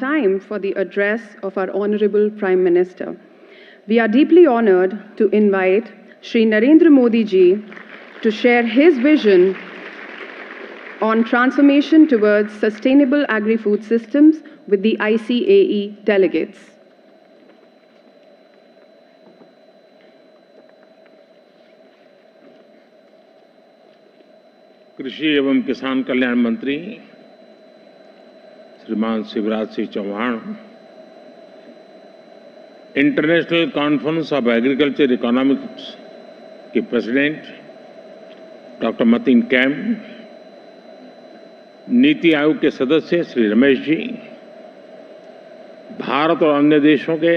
time for the address of our Honorable Prime Minister. We are deeply honored to invite Shri Narendra Modi ji to share his vision on transformation towards sustainable agri-food systems with the ICAE delegates. कृषि एवं किसान कल्याण मंत्री श्रीमान Shivraj Singh Chouhan, international conference of agriculture economics के president doctor Matin Qaim, NITI Aayog के सदस्य श्री रमेश जी, भारत और अन्य देशों के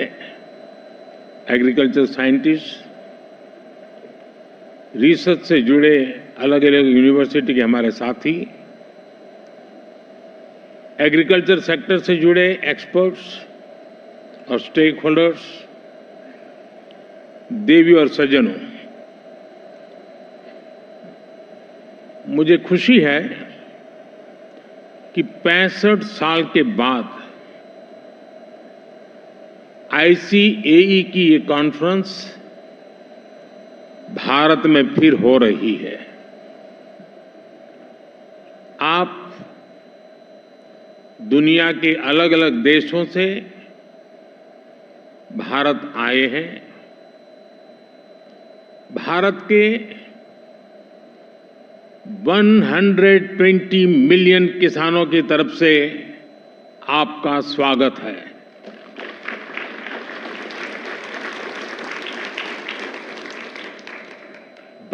एग्रीकल्चर साइंटिस्ट, रिसर्च से जुड़े अलग अलग यूनिवर्सिटी के हमारे साथी, एग्रीकल्चर सेक्टर से जुड़े एक्सपर्ट्स और स्टेक होल्डर्स, देवी और सज्जनों, मुझे खुशी है कि 65 साल के बाद आईसीएई की ये कॉन्फ्रेंस भारत में फिर हो रही है। आप दुनिया के अलग अलग देशों से भारत आए हैं। भारत के 120 मिलियन किसानों की तरफ से आपका स्वागत है।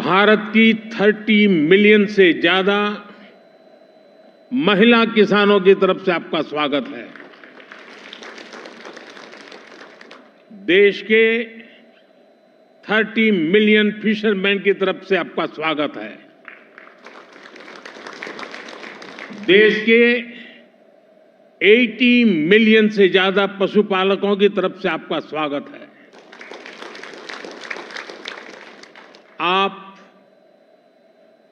भारत की 30 मिलियन से ज्यादा महिला किसानों की तरफ से आपका स्वागत है। देश के 30 मिलियन फिशरमैन की तरफ से आपका स्वागत है। देश के 80 मिलियन से ज्यादा पशुपालकों की तरफ से आपका स्वागत है। आप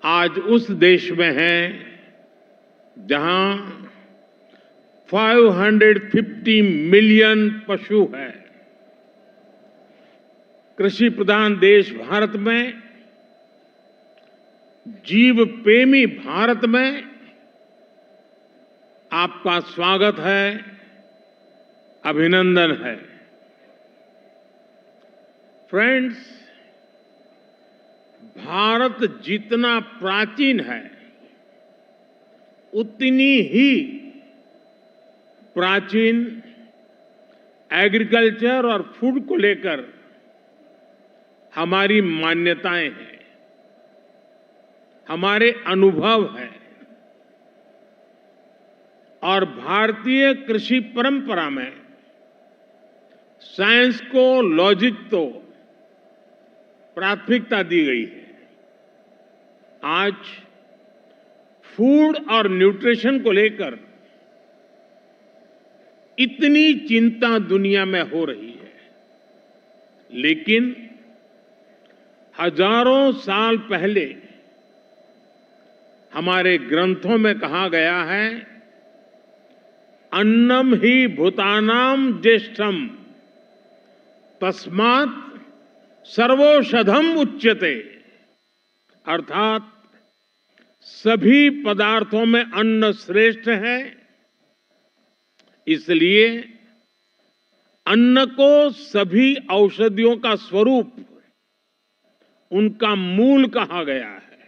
आज उस देश में हैं जहां 550 मिलियन पशु हैं। कृषि प्रधान देश भारत में, जीव प्रेमी भारत में आपका स्वागत है, अभिनंदन है। फ्रेंड्स, भारत जितना प्राचीन है उतनी ही प्राचीन एग्रीकल्चर और फूड को लेकर हमारी मान्यताएं हैं, हमारे अनुभव हैं। और भारतीय कृषि परंपरा में साइंस को, लॉजिक को प्राथमिकता दी गई है। आज फूड और न्यूट्रिशन को लेकर इतनी चिंता दुनिया में हो रही है, लेकिन हजारों साल पहले हमारे ग्रंथों में कहा गया है, अन्नम ही भूतानाम ज्येष्ठम तस्मात् सर्वौषधम उच्यते। अर्थात सभी पदार्थों में अन्न श्रेष्ठ है, इसलिए अन्न को सभी औषधियों का स्वरूप, उनका मूल कहा गया है।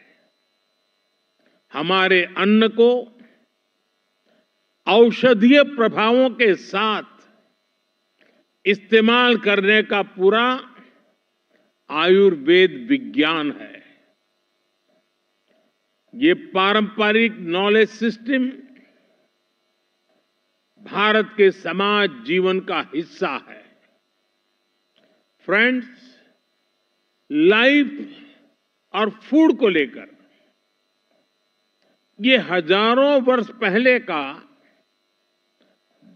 हमारे अन्न को औषधीय प्रभावों के साथ इस्तेमाल करने का पूरा आयुर्वेद विज्ञान है। ये पारंपरिक नॉलेज सिस्टम भारत के समाज जीवन का हिस्सा है। फ्रेंड्स, लाइफ और फूड को लेकर ये हजारों वर्ष पहले का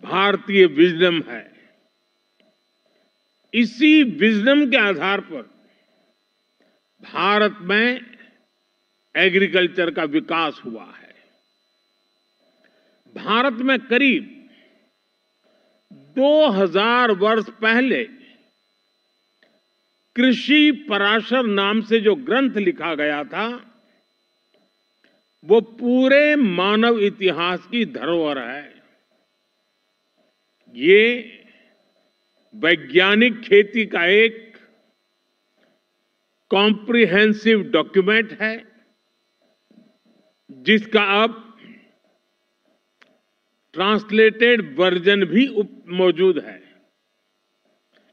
भारतीय विजडम है। इसी विजडम के आधार पर भारत में एग्रीकल्चर का विकास हुआ है। भारत में करीब 2000 वर्ष पहले कृषि पराशर नाम से जो ग्रंथ लिखा गया था, वो पूरे मानव इतिहास की धरोहर है। ये वैज्ञानिक खेती का एक कॉम्प्रिहेंसिव डॉक्यूमेंट है, जिसका अब ट्रांसलेटेड वर्जन भी मौजूद है।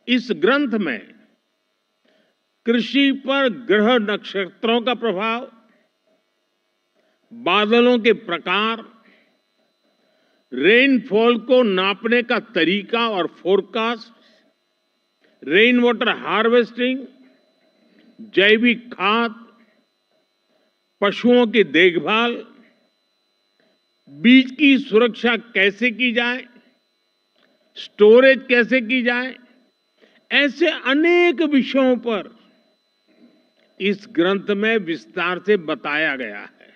इस ग्रंथ में कृषि पर ग्रह नक्षत्रों का प्रभाव, बादलों के प्रकार, रेनफॉल को नापने का तरीका और फोरकास्ट, रेन वाटर हार्वेस्टिंग, जैविक खाद, पशुओं की देखभाल, बीज की सुरक्षा कैसे की जाए, स्टोरेज कैसे की जाए, ऐसे अनेक विषयों पर इस ग्रंथ में विस्तार से बताया गया है।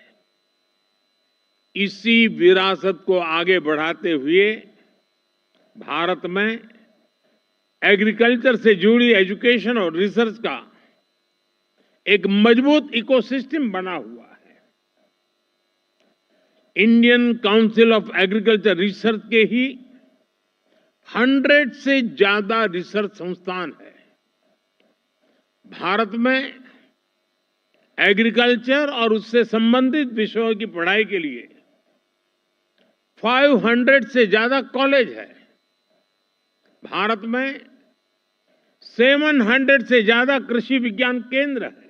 इसी विरासत को आगे बढ़ाते हुए भारत में एग्रीकल्चर से जुड़ी एजुकेशन और रिसर्च का एक मजबूत इकोसिस्टम बना हुआ है। Indian council of agriculture research के ही 100 से ज्यादा रिसर्च संस्थान है। भारत में एग्रीकल्चर और उससे संबंधित विषयों की पढ़ाई के लिए 500 से ज्यादा कॉलेज है। भारत में 700 से ज्यादा कृषि विज्ञान केंद्र है,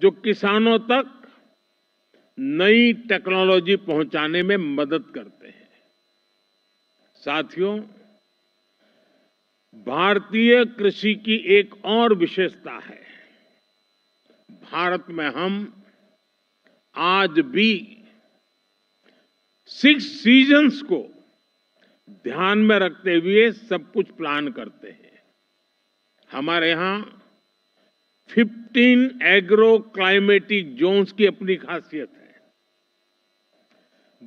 जो किसानों तक नई टेक्नोलॉजी पहुंचाने में मदद करते हैं। साथियों, भारतीय कृषि की एक और विशेषता है। भारत में हम आज भी 6 सीजन्स को ध्यान में रखते हुए सब कुछ प्लान करते हैं। हमारे यहां 15 एग्रो क्लाइमेटिक जोन्स की अपनी खासियत है।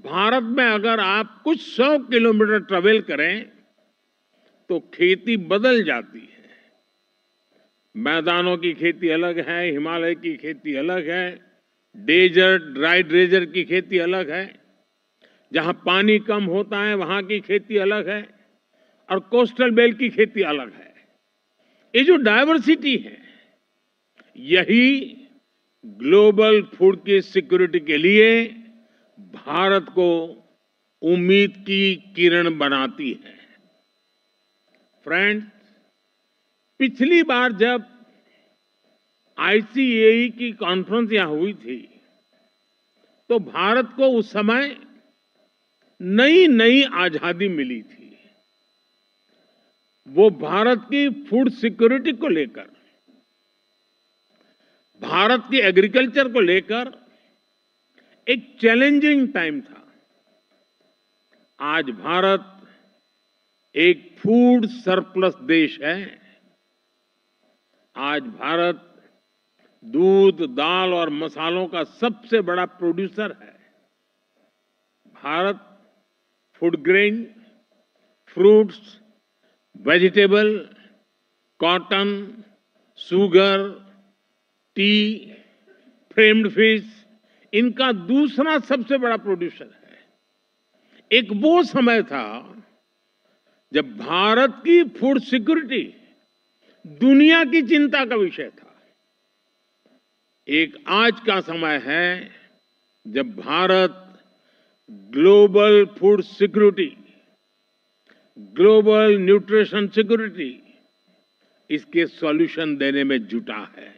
भारत में अगर आप कुछ 100 किलोमीटर ट्रेवल करें तो खेती बदल जाती है। मैदानों की खेती अलग है, हिमालय की खेती अलग है, डेजर्ट ड्राई डेजर्ट की खेती अलग है, जहां पानी कम होता है वहां की खेती अलग है, और कोस्टल बेल्ट की खेती अलग है। ये जो डायवर्सिटी है, यही ग्लोबल फूड की सिक्योरिटी के लिए भारत को उम्मीद की किरण बनाती है। फ्रेंड्स, पिछली बार जब ICAE की कॉन्फ्रेंस यहां हुई थी, तो भारत को उस समय नई नई आजादी मिली थी। वो भारत की फूड सिक्योरिटी को लेकर, भारत की एग्रीकल्चर को लेकर एक चैलेंजिंग टाइम था। आज भारत एक फूड सरप्लस देश है। आज भारत दूध, दाल और मसालों का सबसे बड़ा प्रोड्यूसर है। Bharat food grain, fruits, vegetable, cotton, sugar, T, framed fish, इनका दूसरा सबसे बड़ा प्रोड्यूसर है। एक वो समय था जब भारत की फूड सिक्योरिटी दुनिया की चिंता का विषय था। एक आज का समय है जब Bharat global food security, global nutrition security, इसके सॉल्यूशन देने में जुटा है।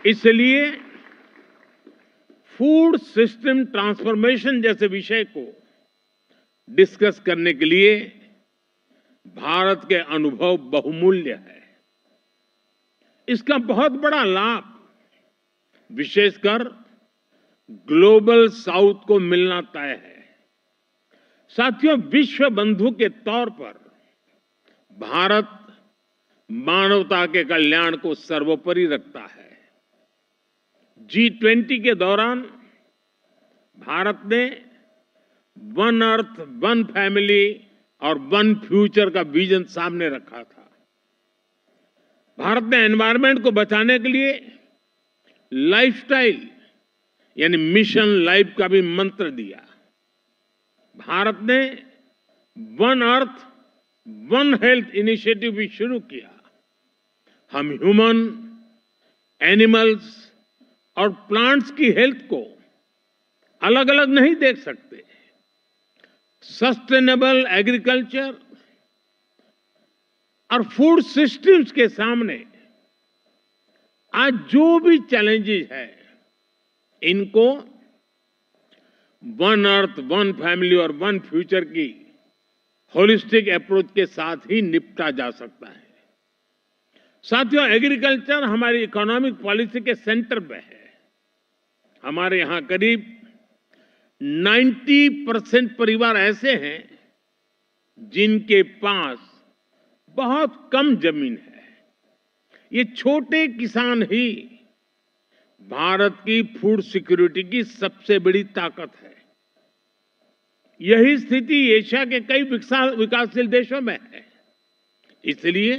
इसलिए फूड सिस्टम ट्रांसफॉर्मेशन जैसे विषय को डिस्कस करने के लिए भारत के अनुभव बहुमूल्य है। इसका बहुत बड़ा लाभ विशेषकर ग्लोबल साउथ को मिलना तय है। साथियों, विश्व बंधु के तौर पर भारत मानवता के कल्याण को सर्वोपरि रखता है। G20 के दौरान भारत ने वन अर्थ, वन फैमिली और वन फ्यूचर का विजन सामने रखा था। भारत ने एनवायरनमेंट को बचाने के लिए लाइफस्टाइल यानी मिशन लाइफ का भी मंत्र दिया। भारत ने one earth, one health initiative भी शुरू किया। हम ह्यूमन, एनिमल्स और प्लांट्स की हेल्थ को अलग अलग नहीं देख सकते। सस्टेनेबल एग्रीकल्चर और फूड सिस्टम्स के सामने आज जो भी चैलेंजेस है, इनको वन अर्थ, वन फैमिली और वन फ्यूचर की होलिस्टिक अप्रोच के साथ ही निपटा जा सकता है। साथियों, एग्रीकल्चर हमारी इकोनॉमिक पॉलिसी के सेंटर पे है। हमारे यहां करीब 90% परिवार ऐसे हैं जिनके पास बहुत कम जमीन है। ये छोटे किसान ही भारत की फूड सिक्योरिटी की सबसे बड़ी ताकत है। यही स्थिति एशिया के कई विकासशील देशों में है। इसलिए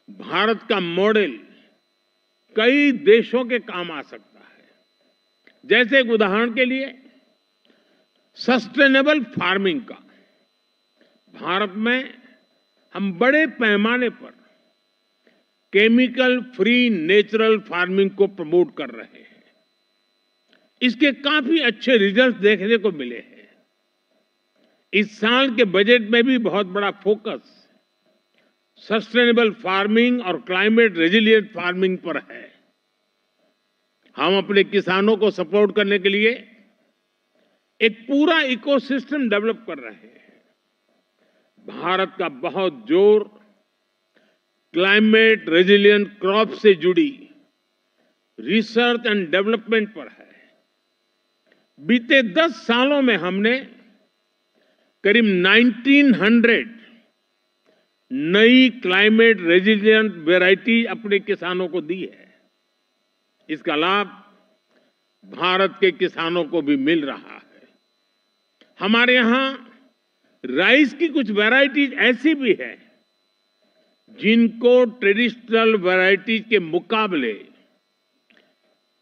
भारत का मॉडल कई देशों के काम आ सकता है। जैसे एक उदाहरण के लिए सस्टेनेबल फार्मिंग का। भारत में हम बड़े पैमाने पर केमिकल फ्री नेचुरल फार्मिंग को प्रमोट कर रहे हैं। इसके काफी अच्छे रिजल्ट देखने को मिले हैं। इस साल के बजट में भी बहुत बड़ा फोकस सस्टेनेबल फार्मिंग और क्लाइमेट रेजिलिएंट फार्मिंग पर है। हम अपने किसानों को सपोर्ट करने के लिए एक पूरा इकोसिस्टम डेवलप कर रहे हैं। भारत का बहुत जोर क्लाइमेट रेजिलिएंट क्रॉप से जुड़ी रिसर्च एंड डेवलपमेंट पर है। बीते 10 सालों में हमने करीब 1900 नई क्लाइमेट रेजिलिएंट वैरायटी अपने किसानों को दी है। इसका लाभ भारत के किसानों को भी मिल रहा है। हमारे यहां राइस की कुछ वैरायटीज ऐसी भी है जिनको ट्रेडिशनल वैरायटीज के मुकाबले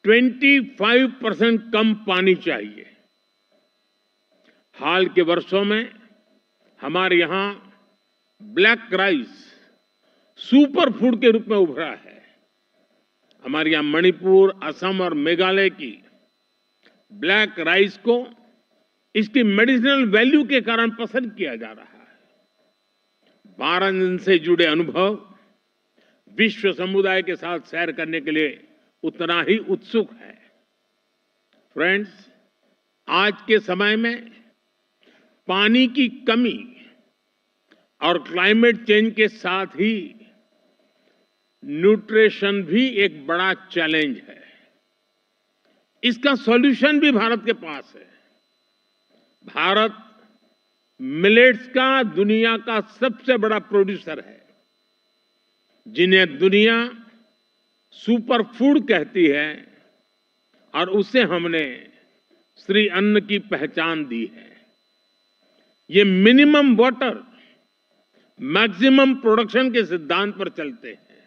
25% कम पानी चाहिए। हाल के वर्षों में हमारे यहां ब्लैक राइस सुपर फूड के रूप में उभरा है। हमारे यहां मणिपुर, असम और मेघालय की ब्लैक राइस को इसकी मेडिसिनल वैल्यू के कारण पसंद किया जा रहा है। भारत से जुड़े अनुभव विश्व समुदाय के साथ शेयर करने के लिए उतना ही उत्सुक है। फ्रेंड्स, आज के समय में पानी की कमी और क्लाइमेट चेंज के साथ ही न्यूट्रिशन भी एक बड़ा चैलेंज है। इसका सॉल्यूशन भी भारत के पास है। भारत मिलेट्स का दुनिया का सबसे बड़ा प्रोड्यूसर है, जिन्हें दुनिया सुपर फूड कहती है, और उसे हमने श्री अन्न की पहचान दी है। ये मिनिमम वाटर मैक्सिमम प्रोडक्शन के सिद्धांत पर चलते हैं।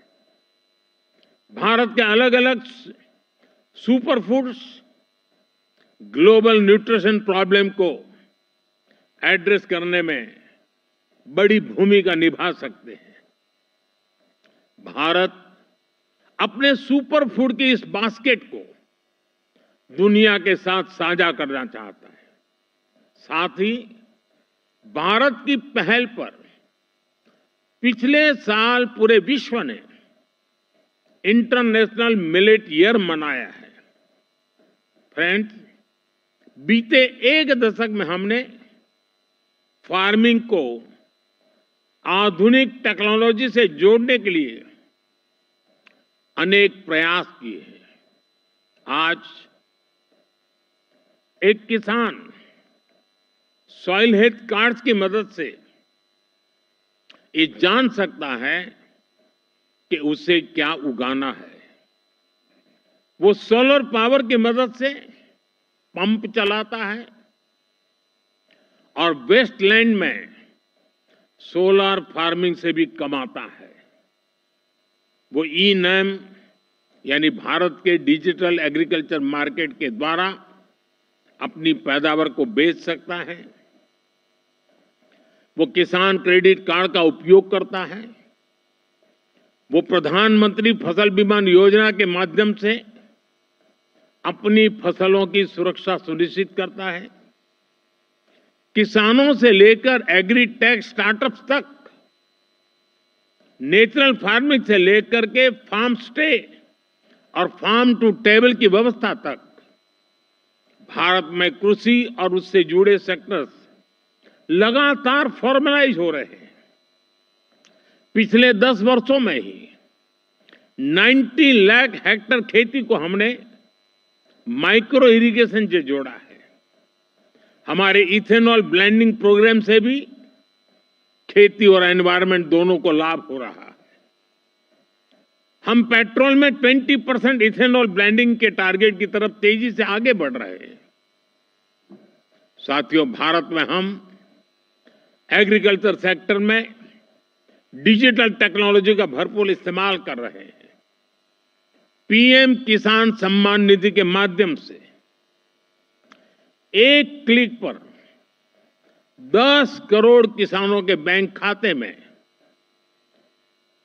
भारत के अलग अलग super foods global nutrition problem को एड्रेस करने में बड़ी भूमिका निभा सकते हैं। भारत अपने सुपर फूड की इस बास्केट को दुनिया के साथ साझा करना चाहता है। साथ ही भारत की पहल पर पिछले साल पूरे विश्व ने इंटरनेशनल मिलेट ईयर मनाया है। फ्रेंड्स, बीते एक दशक में हमने फार्मिंग को आधुनिक टेक्नोलॉजी से जोड़ने के लिए अनेक प्रयास किए हैं। आज एक किसान सॉइल हेल्थ कार्ड्स की मदद से ये जान सकता है कि उसे क्या उगाना है। वो सोलर पावर की मदद से पंप चलाता है और वेस्टलैंड में सोलर फार्मिंग से भी कमाता है। वो ई-नैम यानी भारत के डिजिटल एग्रीकल्चर मार्केट के द्वारा अपनी पैदावार को बेच सकता है। वो किसान क्रेडिट कार्ड का उपयोग करता है। वो प्रधानमंत्री फसल बीमा योजना के माध्यम से अपनी फसलों की सुरक्षा सुनिश्चित करता है। किसानों से लेकर एग्री टेक स्टार्टअप्स तक, नेचुरल फार्मिंग से लेकर के फार्म स्टे और फार्म टू टेबल की व्यवस्था तक भारत में कृषि और उससे जुड़े सेक्टर्स लगातार फॉर्मलाइज हो रहे हैं। पिछले 10 वर्षों में ही 90 लाख हेक्टेयर खेती को हमने माइक्रो इरिगेशन से जोड़ा है। हमारे इथेनॉल ब्लेंडिंग प्रोग्राम से भी खेती और एनवायरनमेंट दोनों को लाभ हो रहा है। हम पेट्रोल में 20% इथेनॉल ब्लेंडिंग के टारगेट की तरफ तेजी से आगे बढ़ रहे हैं। साथियों, भारत में हम एग्रीकल्चर सेक्टर में डिजिटल टेक्नोलॉजी का भरपूर इस्तेमाल कर रहे हैं। पीएम किसान सम्मान निधि के माध्यम से एक क्लिक पर 10 करोड़ किसानों के बैंक खाते में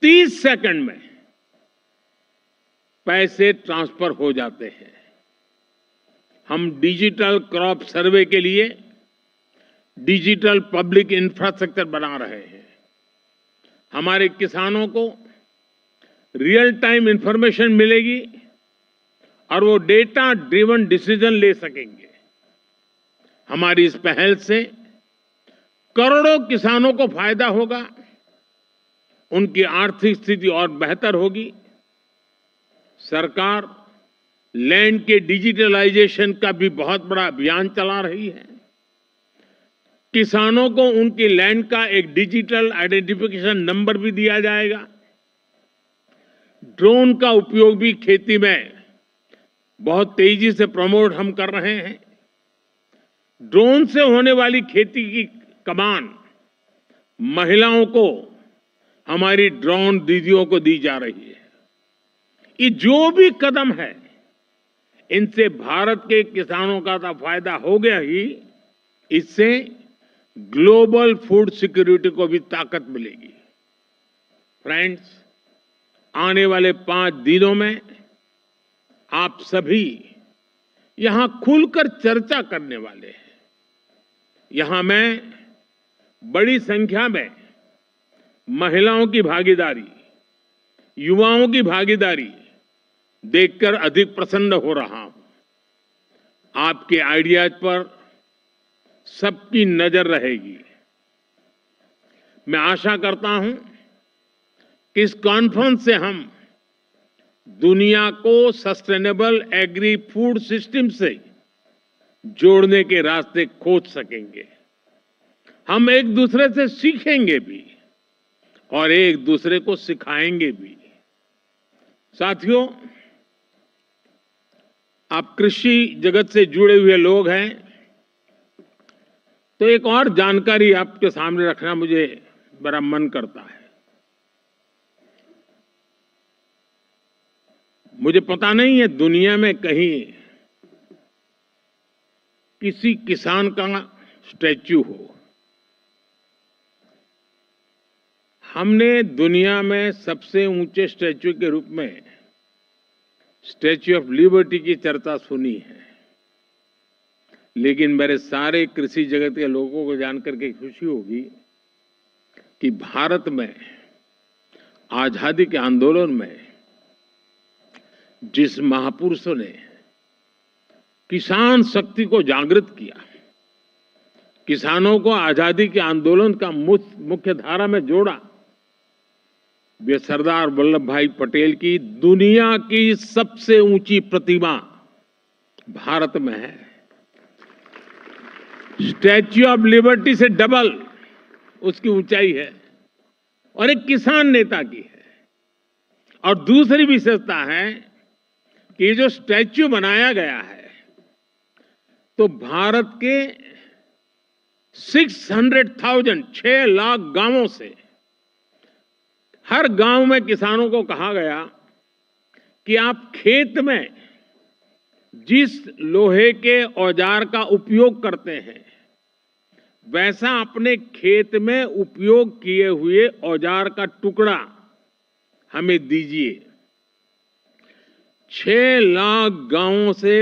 30 सेकंड में पैसे ट्रांसफर हो जाते हैं। हम डिजिटल क्रॉप सर्वे के लिए डिजिटल पब्लिक इंफ्रास्ट्रक्चर बना रहे हैं। हमारे किसानों को रियल टाइम इंफॉर्मेशन मिलेगी और वो डेटा ड्रिवन डिसीजन ले सकेंगे। हमारी इस पहल से करोड़ों किसानों को फायदा होगा, उनकी आर्थिक स्थिति और बेहतर होगी। सरकार लैंड के डिजिटलाइजेशन का भी बहुत बड़ा अभियान चला रही है। किसानों को उनकी लैंड का एक डिजिटल आइडेंटिफिकेशन नंबर भी दिया जाएगा। ड्रोन का उपयोग भी खेती में बहुत तेजी से प्रमोट हम कर रहे हैं। ड्रोन से होने वाली खेती की कमान महिलाओं को हमारी ड्रोन दीदियों को दी जा रही है। ये जो भी कदम है, इनसे भारत के किसानों का तो फायदा हो गया ही, इससे ग्लोबल फूड सिक्योरिटी को भी ताकत मिलेगी। फ्रेंड्स, आने वाले 5 दिनों में आप सभी यहां खुलकर चर्चा करने वाले हैं। यहां मैं बड़ी संख्या में महिलाओं की भागीदारी, युवाओं की भागीदारी देखकर अधिक प्रसन्न हो रहा हूं। आपके आइडियाज पर सबकी नजर रहेगी। मैं आशा करता हूं कि इस कॉन्फ्रेंस से हम दुनिया को सस्टेनेबल एग्री फूड सिस्टम से जोड़ने के रास्ते खोज सकेंगे। हम एक दूसरे से सीखेंगे भी और एक दूसरे को सिखाएंगे भी। साथियों, आप कृषि जगत से जुड़े हुए लोग हैं, तो एक और जानकारी आपके सामने रखना मुझे बड़ा मन करता है। मुझे पता नहीं है दुनिया में कहीं किसी किसान का स्टैच्यू हो। हमने दुनिया में सबसे ऊंचे स्टैच्यू के रूप में स्टैच्यू ऑफ लिबर्टी की चर्चा सुनी है, लेकिन मेरे सारे कृषि जगत के लोगों को जानकर के खुशी होगी कि भारत में आजादी के आंदोलन में जिस महापुरुषों ने किसान शक्ति को जागृत किया, किसानों को आजादी के आंदोलन का मुख्य धारा में जोड़ा, वे सरदार वल्लभ भाई पटेल की दुनिया की सबसे ऊंची प्रतिमा भारत में है। स्टैच्यू ऑफ लिबर्टी से डबल उसकी ऊंचाई है और एक किसान नेता की है। और दूसरी विशेषता है कि जो स्टैच्यू बनाया गया है, तो भारत के 6 लाख गांवों से हर गांव में किसानों को कहा गया कि आप खेत में जिस लोहे के औजार का उपयोग करते हैं वैसा अपने खेत में उपयोग किए हुए औजार का टुकड़ा हमें दीजिए। 6 लाख गांवों से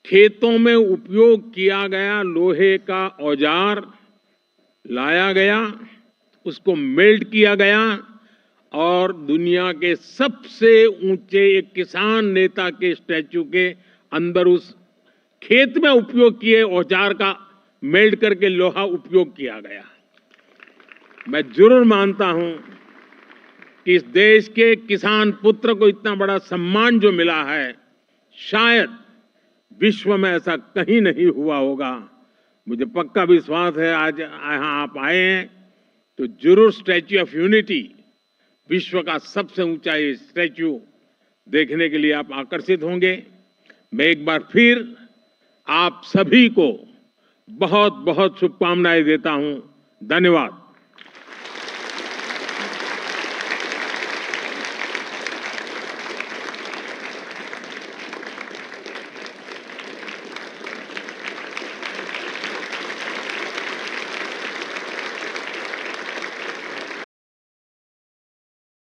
खेतों में उपयोग किया गया लोहे का औजार लाया गया, उसको मेल्ट किया गया और दुनिया के सबसे ऊंचे एक किसान नेता के स्टैच्यू के अंदर उस खेत में उपयोग किए औजार का मेल्ट करके लोहा उपयोग किया गया। मैं जरूर मानता हूं कि इस देश के किसान पुत्र को इतना बड़ा सम्मान जो मिला है, शायद विश्व में ऐसा कहीं नहीं हुआ होगा। मुझे पक्का विश्वास है आज यहां आप आए हैं तो जरूर स्टैच्यू ऑफ यूनिटी, विश्व का सबसे ऊंचा ये स्टैच्यू देखने के लिए आप आकर्षित होंगे। मैं एक बार फिर आप सभी को बहुत बहुत शुभकामनाएं देता हूं। धन्यवाद।